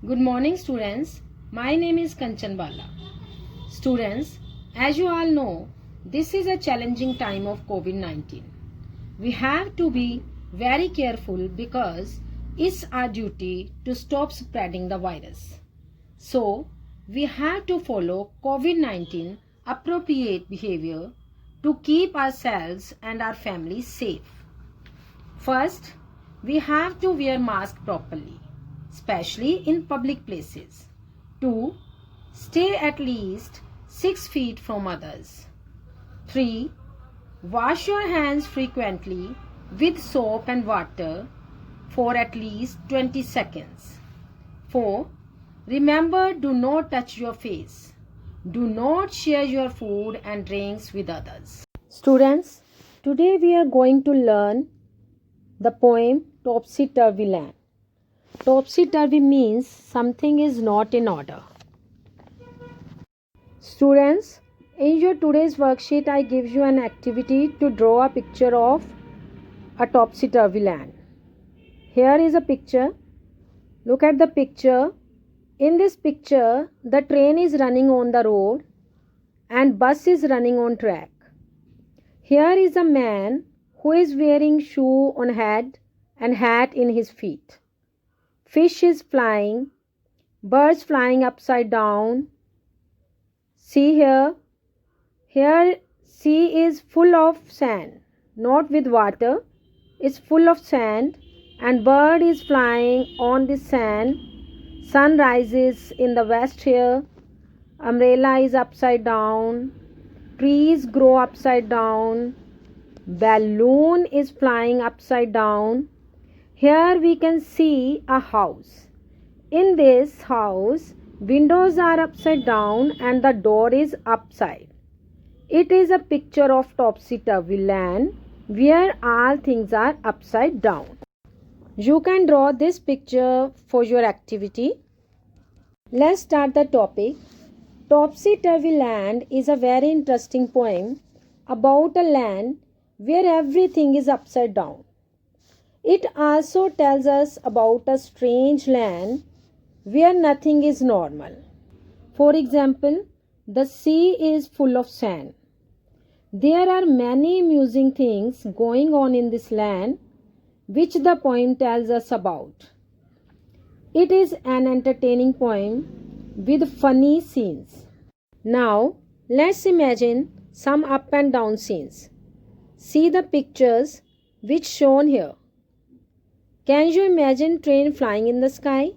Good morning, students. My name is Kanchan Bala. Students, as you all know, this is a challenging time of COVID-19. We have to be very careful because it's our duty to stop spreading the virus. So, we have to follow COVID-19 appropriate behavior to keep ourselves and our families safe. First, we have to wear mask properly, especially in public places. 2. Stay at least 6 feet from others. 3. Wash your hands frequently with soap and water for at least 20 seconds. 4. Remember, do not touch your face. Do not share your food and drinks with others. Students, today we are going to learn the poem Topsy Turvy Land. Topsy turvy means something is not in order. Students, in your today's worksheet, I give you an activity to draw a picture of a topsy turvy land. Here is a picture. Look at the picture. In this picture, the train is running on the road and bus is running on track. Here is a man who is wearing shoe on head and hat in his feet. Fish is flying, birds flying upside down. See here. Here sea is full of sand, not with water. It's full of sand and bird is flying on the sand. Sun rises in the west here. Umbrella is upside down. Trees grow upside down. Balloon is flying upside down. Here we can see a house. In this house, windows are upside down and the door is upside. It is a picture of topsy-turvy land where all things are upside down. You can draw this picture for your activity. Let's start the topic. Topsy-turvy land is a very interesting poem about a land where everything is upside down. It also tells us about a strange land where nothing is normal. For example, the sea is full of sand. There are many amusing things going on in this land which the poem tells us about. It is an entertaining poem with funny scenes. Now, let's imagine some up and down scenes. See the pictures which shown here. Can you imagine train flying in the sky?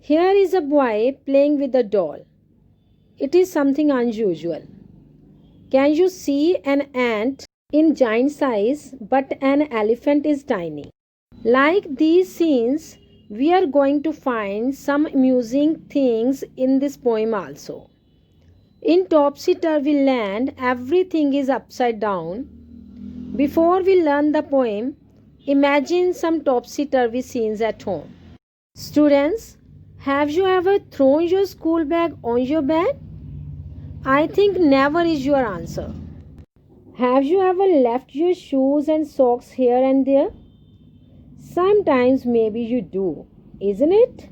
Here is a boy playing with a doll. It is something unusual. Can you see an ant in giant size but an elephant is tiny? Like these scenes, we are going to find some amusing things in this poem also. In topsy-turvy land, everything is upside down. Before we learn the poem, imagine some topsy-turvy scenes at home. Students, have you ever thrown your school bag on your bed? I think never is your answer. Have you ever left your shoes and socks here and there? Sometimes maybe you do, isn't it?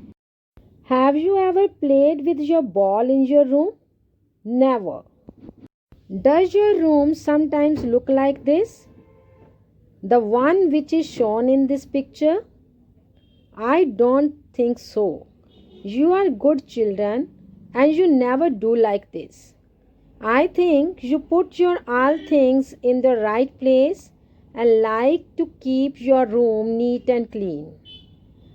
Have you ever played with your ball in your room? Never. Does your room sometimes look like this? The one which is shown in this picture? I don't think so. You are good children and you never do like this. I think you put your all things in the right place and like to keep your room neat and clean.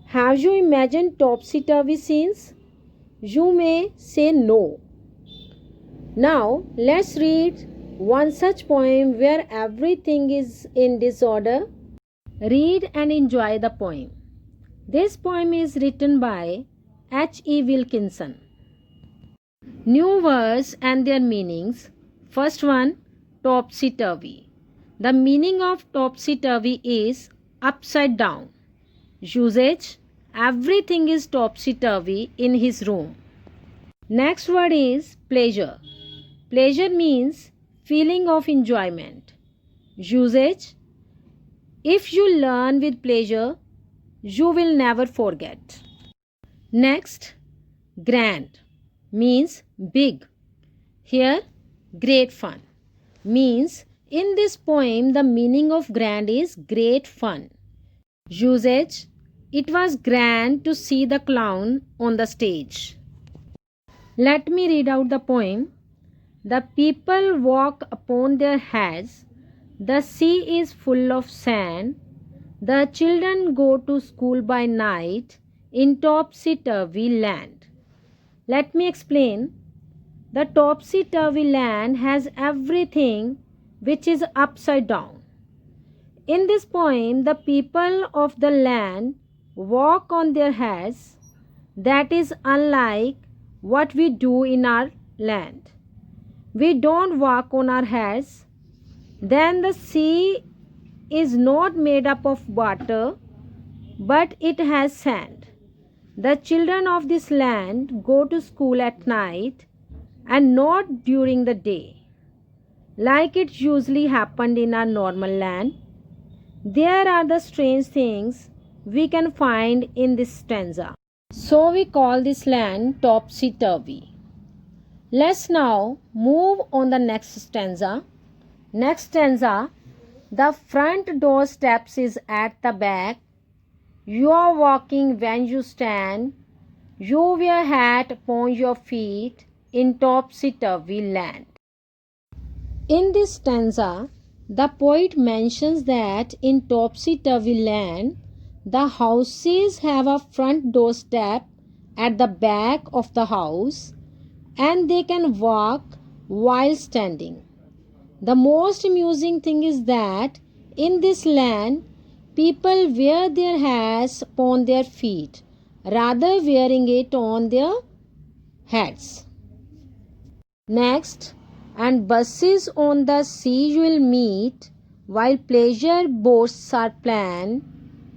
Have you imagined topsy-turvy scenes? You may say no. Now let's read one such poem where everything is in disorder. Read and enjoy the poem. This poem is written by H.E. Wilkinson. New words and their meanings. First one, topsy-turvy. The meaning of topsy-turvy is upside down. Usage, everything is topsy-turvy in his room. Next word is pleasure. Pleasure means feeling of enjoyment. Usage, if you learn with pleasure, you will never forget. Next, grand means big. Here, great fun means in this poem the meaning of grand is great fun. Usage: it was grand to see the clown on the stage. Let me read out the poem. The people walk upon their heads. The sea is full of sand. The children go to school by night in topsy-turvy land. Let me explain. The topsy-turvy land has everything which is upside down. In this poem, the people of the land walk on their heads. That is unlike what we do in our land. We don't walk on our heads. Then the sea is not made up of water, but it has sand. The children of this land go to school at night and not during the day, like it usually happened in our normal land. There are the strange things we can find in this stanza. So we call this land topsy-turvy. Let's now move on the next stanza. Next stanza, the front door steps is at the back. You are walking when you stand. You wear hat upon your feet in topsy-turvy land. In this stanza, the poet mentions that in topsy-turvy land, the houses have a front doorstep at the back of the house and they can walk while standing. The most amusing thing is that in this land, people wear their hats upon their feet rather wearing it on their heads. Next, and buses on the sea you will meet while pleasure boats are planned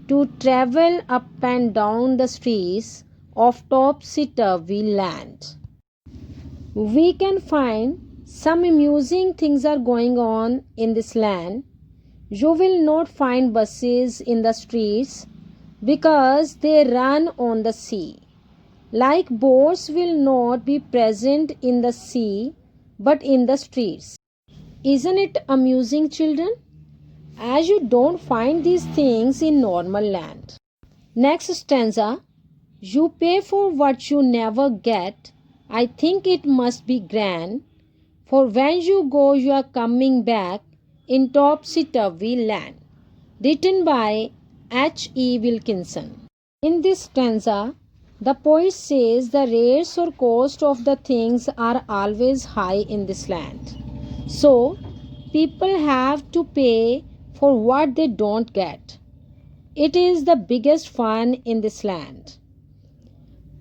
to travel up and down the streets of topsy-turvy land. We can find some amusing things are going on in this land. You will not find buses in the streets because they run on the sea. Like boats will not be present in the sea but in the streets. Isn't it amusing, children? As you don't find these things in normal land. Next stanza, you pay for what you never get. I think it must be grand. For when you go, you are coming back in topsy-turvy land. Written by H.E. Wilkinson. In this stanza, the poet says the rates or cost of the things are always high in this land. So, people have to pay for what they don't get. It is the biggest fun in this land.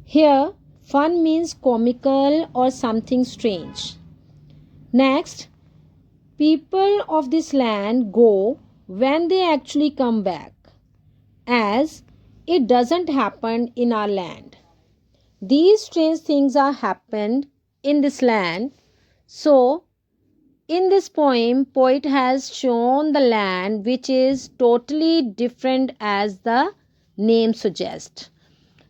Here, fun means comical or something strange. Next, people of this land go when they actually come back, as it doesn't happen in our land. These strange things are happened in this land. So, in this poem, poet has shown the land which is totally different as the name suggests.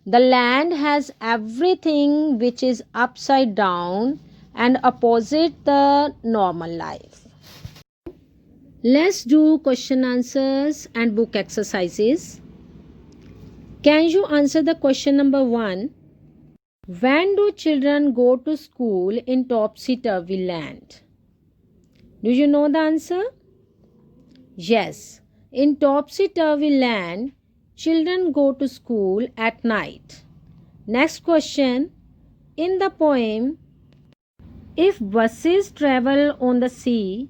The land has everything which is upside down and opposite the normal life. Let's do question answers and book exercises. Can you answer the question number 1? When do children go to school in topsy-turvy land? Do you know the answer? Yes, in topsy-turvy land, children go to school at night. Next question. In the poem, if buses travel on the sea,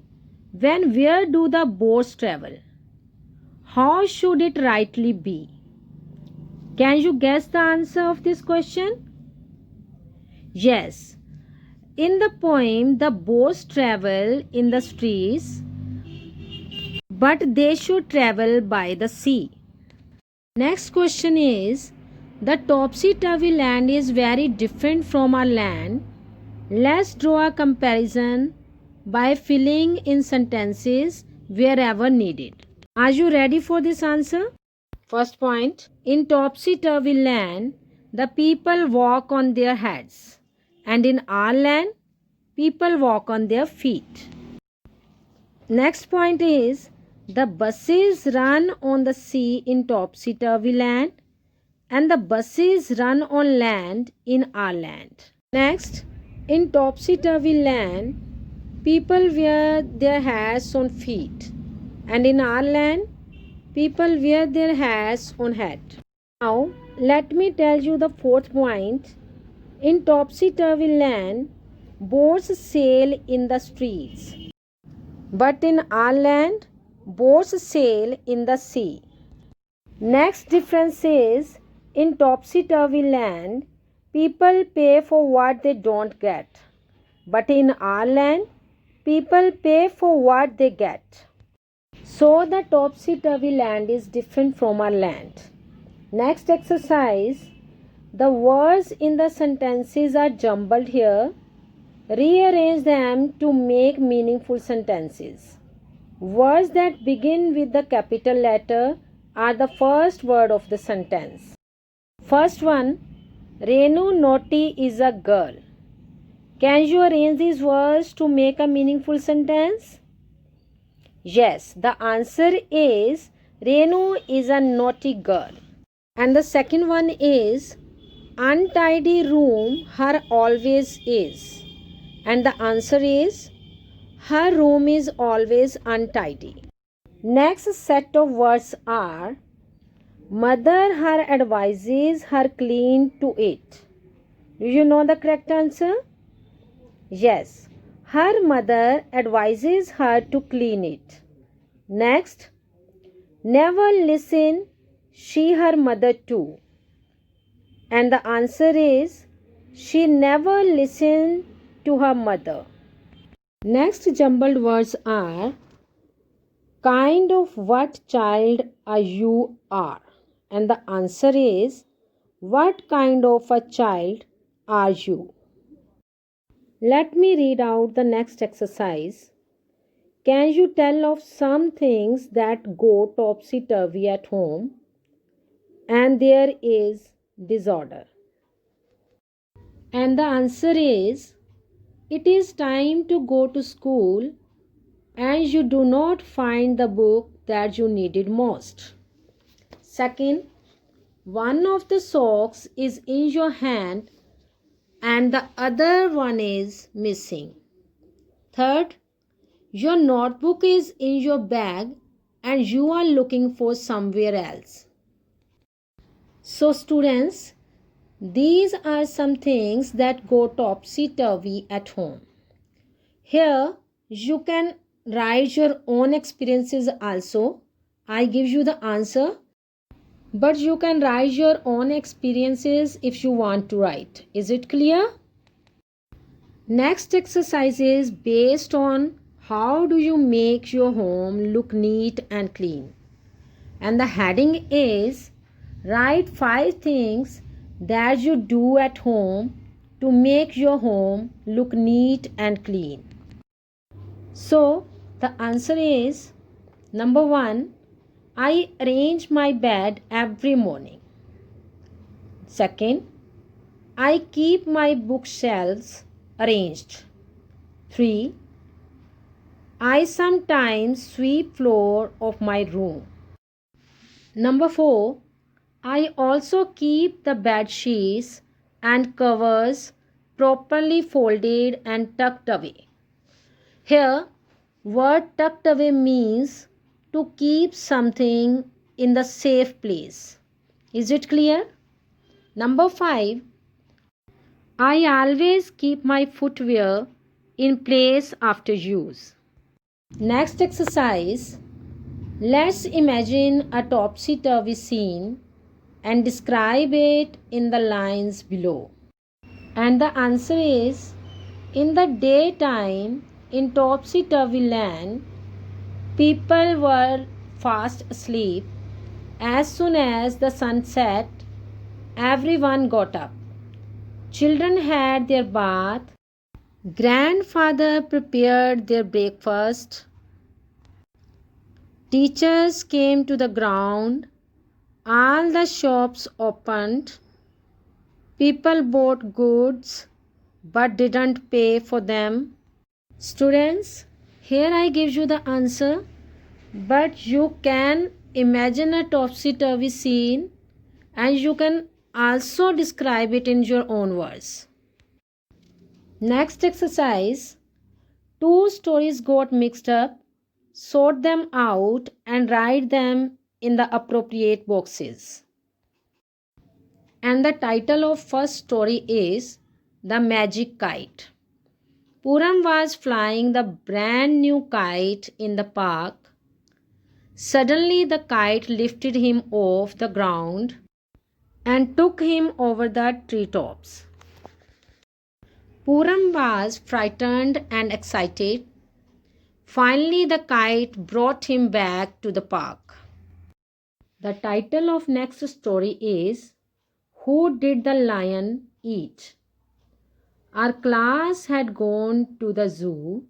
then where do the boats travel? How should it rightly be? Can you guess the answer of this question? Yes. In the poem, the boats travel in the streets, but they should travel by the sea. Next question is, the topsy-turvy land is very different from our land. Let's draw a comparison by filling in sentences wherever needed. Are you ready for this answer? First point, in topsy-turvy land, the people walk on their heads, and in our land, people walk on their feet. Next point is the buses run on the sea in topsy-turvy land, and the buses run on land in our land. Next, in topsy-turvy land, people wear their hats on feet, and in our land, people wear their hats on head. Now, let me tell you the fourth point. In topsy-turvy land, boats sail in the streets, but in our land, boats sail in the sea. Next difference is in topsy-turvy land, people pay for what they don't get, but in our land, people pay for what they get. So the topsy-turvy land is different from our land. Next exercise, the words in the sentences are jumbled here. Rearrange them to make meaningful sentences. Words that begin with the capital letter are the first word of the sentence. First one, Renu Naughty is a girl. Can you arrange these words to make a meaningful sentence? Yes, the answer is Renu is a naughty girl. And the second one is untidy room her always is. And the answer is her room is always untidy. Next set of words are mother her advises her clean to it. Do you know the correct answer? Yes, her mother advises her to clean it. Next, never listen she her mother to. And the answer is she never listened to her mother. Next jumbled words are kind of what child are you are. And the answer is what kind of a child are you? Let me read out the next exercise. Can you tell of some things that go topsy-turvy at home and there is disorder? And the answer is it is time to go to school and you do not find the book that you needed most. Second, one of the socks is in your hand and the other one is missing. Third, your notebook is in your bag and you are looking for somewhere else. So students, these are some things that go topsy-turvy at home. Here you can write your own experiences also. I give you the answer, but you can write your own experiences if you want to write. Is it clear? Next exercise is based on how do you make your home look neat and clean. And the heading is write 5 things that you do at home to make your home look neat and clean. So the answer is number 1, I arrange my bed every morning. Second, I keep my bookshelves arranged. 3, I sometimes sweep floor of my room. Number 4, I also keep the bed sheets and covers properly folded and tucked away. Here, word tucked away means to keep something in the safe place. Is it clear? Number 5, I always keep my footwear in place after use. Next exercise, let's imagine a topsy-turvy scene and describe it in the lines below. And the answer is in the daytime in topsy-turvy land, people were fast asleep. As soon as the sun set, everyone got up. Children had their bath. Grandfather prepared their breakfast. Teachers came to the ground. All the shops opened. People bought goods but didn't pay for them. Students, here I give you the answer, but you can imagine a topsy-turvy scene and you can also describe it in your own words. Next exercise, two stories got mixed up. Sort them out and write them in the appropriate boxes. And the title of first story is The Magic Kite. Puram was flying the brand new kite in the park. Suddenly the kite lifted him off the ground and took him over the treetops. Puram was frightened and excited. Finally, the kite brought him back to the park. The title of next story is Who Did the Lion Eat? Our class had gone to the zoo.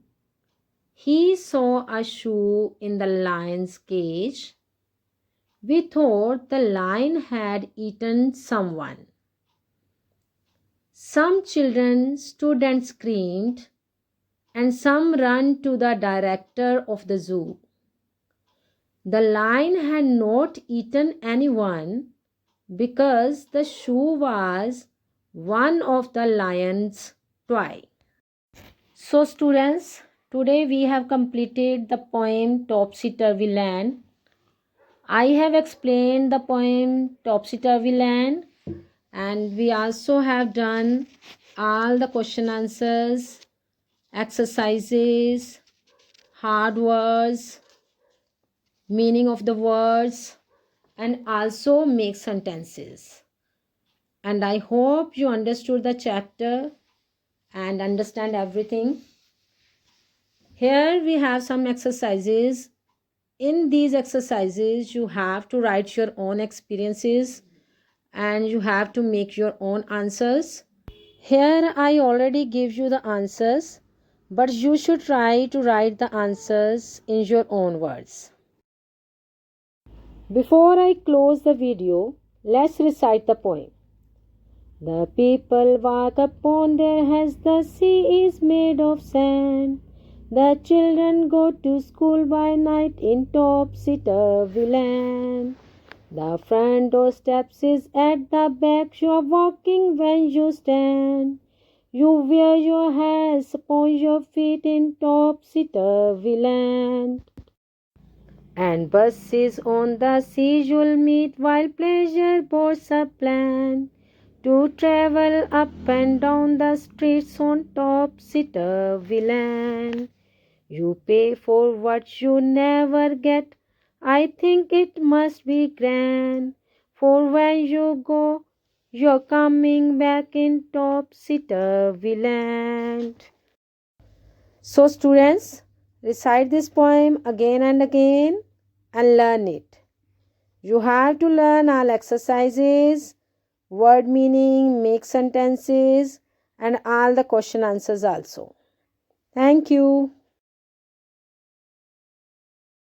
He saw a shoe in the lion's cage. We thought the lion had eaten someone. Some children stood and screamed, and some ran to the director of the zoo. The lion had not eaten anyone because the shoe was one of the lion's toy. So students, today we have completed the poem Topsy Turvy Land. I have explained the poem Topsy Turvy Land, and we also have done all the question answers, exercises, hard words, meaning of the words, and also make sentences. And I hope you understood the chapter and understand everything. Here we have some exercises. In these exercises, you have to write your own experiences and you have to make your own answers. Here I already give you the answers, but you should try to write the answers in your own words. Before I close the video, let's recite the poem. The people walk upon their heads, the sea is made of sand. The children go to school by night in topsy-turvy land. The front door steps is at the back, you are walking when you stand. You wear your hats upon your feet in topsy-turvy land. And buses on the sea you'll meet while pleasure boats are planned to travel up and down the streets on topsy-turvy land. You pay for what you never get. I think it must be grand. For when you go, you're coming back in topsy-turvy land. So students, recite this poem again and again and learn it. You have to learn all exercises, word meaning, make sentences, and all the question answers also. Thank you.